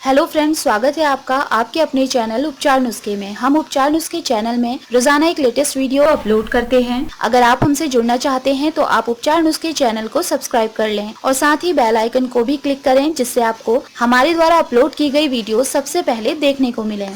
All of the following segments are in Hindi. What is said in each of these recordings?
हेलो फ्रेंड्स, स्वागत है आपका आपके अपने चैनल उपचार नुस्खे में। हम उपचार नुस्खे चैनल में रोजाना एक लेटेस्ट वीडियो अपलोड करते हैं। अगर आप हमसे जुड़ना चाहते हैं तो आप उपचार नुस्खे चैनल को सब्सक्राइब कर लें और साथ ही बेल आइकन को भी क्लिक करें, जिससे आपको हमारे द्वारा अपलोड की गई वीडियो सबसे पहले देखने को मिले।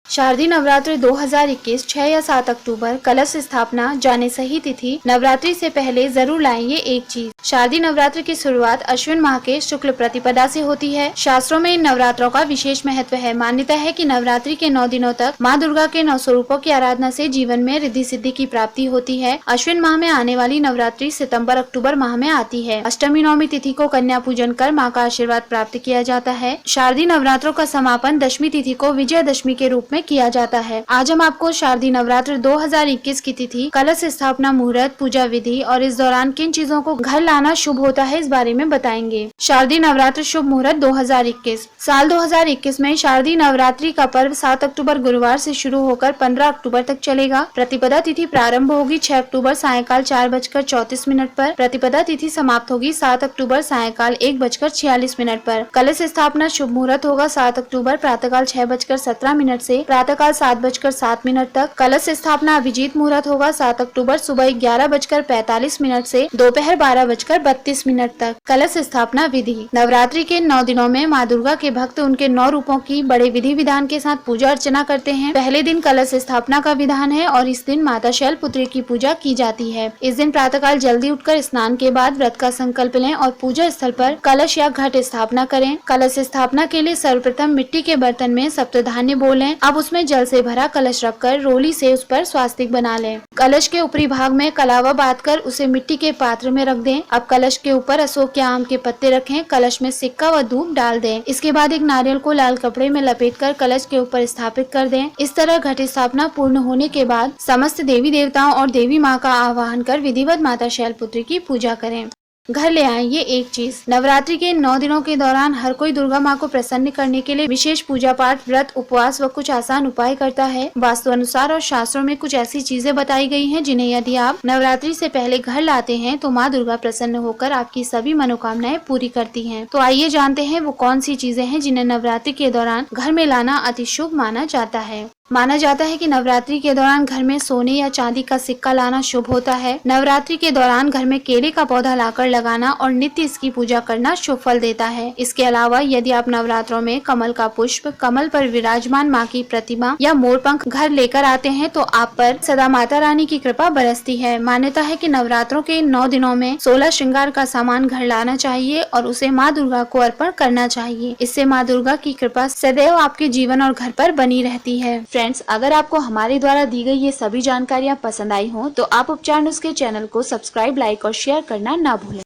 शारदीय नवरात्रि 2021 6 या 7 अक्टूबर। कलश स्थापना जाने सही तिथि। नवरात्रि से पहले जरूर लाएंगे एक चीज। शारदीय नवरात्रि की शुरुआत अश्विन माह के शुक्ल प्रतिपदा से होती है। शास्त्रों में इन नवरात्रों का विशेष महत्व है। मान्यता है कि नवरात्रि के 9 दिनों तक माँ दुर्गा के 9 स्वरूपों की आराधना से जीवन में रिद्धि सिद्धि की प्राप्ति होती है। अश्विन माह में आने वाली नवरात्रि सितम्बर अक्टूबर माह में आती है। अष्टमी नवमी तिथि को कन्या पूजन कर माँ का आशीर्वाद प्राप्त किया जाता है। शारदीय नवरात्रों का समापन दशमी तिथि को विजयदशमी के रूप में किया जाता है। आज हम आपको शारदीय नवरात्र 2021 की तिथि, कलश स्थापना, मुहूर्त, पूजा विधि और इस दौरान किन चीजों को घर लाना शुभ होता है इस बारे में बताएंगे। शारदीय नवरात्र शुभ मुहूर्त 2021। साल 2021 में शारदीय नवरात्रि का पर्व 7 अक्टूबर गुरुवार से शुरू होकर 15 अक्टूबर तक चलेगा। प्रतिपदा तिथि प्रारंभ होगी 6 अक्टूबर सायकाल 4:34 पर। प्रतिपदा तिथि समाप्त होगी 7 अक्टूबर सायकाल 1:46 पर। कलश स्थापना शुभ मुहूर्त होगा 7 अक्टूबर प्रातःकाल 6:17 से प्रातःकाल 7:07 तक। कलश स्थापना अभिजीत मुहूर्त होगा 7 अक्टूबर सुबह 11:45 से दोपहर 12:32 तक। कलश स्थापना विधि। नवरात्रि के 9 दिनों में माँ दुर्गा के भक्त उनके 9 रूपों की बड़े विधि विधान के साथ पूजा अर्चना करते हैं। पहले दिन कलश स्थापना का विधान है और इस दिन माता शैलपुत्री की पूजा की जाती है। इस दिन प्रातःकाल जल्दी उठकर स्नान के बाद व्रत का संकल्प लें और पूजा स्थल पर कलश या घट स्थापना करें। कलश स्थापना के लिए सर्वप्रथम मिट्टी के बर्तन में सप्तधान्य बोलें। अब उसमें जल से भरा कलश रखकर रोली से उस पर स्वास्तिक बना लें। कलश के ऊपरी भाग में कलावा बांधकर उसे मिट्टी के पात्र में रख दें। अब कलश के ऊपर अशोक या आम के पत्ते रखें। कलश में सिक्का व धूप डाल दें। इसके बाद एक नारियल को लाल कपड़े में लपेटकर कलश के ऊपर स्थापित कर दें। इस तरह घट स्थापना पूर्ण होने के बाद समस्त देवी देवताओं और देवी माँ का आवाहन कर विधिवत माता शैलपुत्री की पूजा करें। घर ले आए ये एक चीज। नवरात्रि के 9 दिनों के दौरान हर कोई दुर्गा माँ को प्रसन्न करने के लिए विशेष पूजा पाठ, व्रत, उपवास व कुछ आसान उपाय करता है। वास्तु अनुसार और शास्त्रों में कुछ ऐसी चीजें बताई गई हैं जिन्हें यदि आप नवरात्रि से पहले घर लाते हैं तो माँ दुर्गा प्रसन्न होकर आपकी सभी मनोकामनाएं पूरी करती हैं। तो आइए जानते हैं वो कौन सी चीजें हैं जिन्हें नवरात्रि के दौरान घर में लाना अति शुभ माना जाता है। माना जाता है कि नवरात्रि के दौरान घर में सोने या चांदी का सिक्का लाना शुभ होता है। नवरात्रि के दौरान घर में केले का पौधा लाकर लगाना और नित्य इसकी पूजा करना शुभ फल देता है। इसके अलावा यदि आप नवरात्रों में कमल का पुष्प, कमल पर विराजमान माँ की प्रतिमा या मोरपंख घर लेकर आते हैं तो आप पर सदा माता रानी की कृपा बरसती है। मान्यता है कि नवरात्रों के 9 दिनों में 16 श्रृंगार का सामान घर लाना चाहिए और उसे माँ दुर्गा को अर्पण करना चाहिए। इससे माँ दुर्गा की कृपा सदैव आपके जीवन और घर पर बनी रहती है। फ्रेंड्स, अगर आपको हमारे द्वारा दी गई ये सभी जानकारियाँ पसंद आई हो तो आप उपचार नुस्खे चैनल को सब्सक्राइब, लाइक और शेयर करना ना भूलें।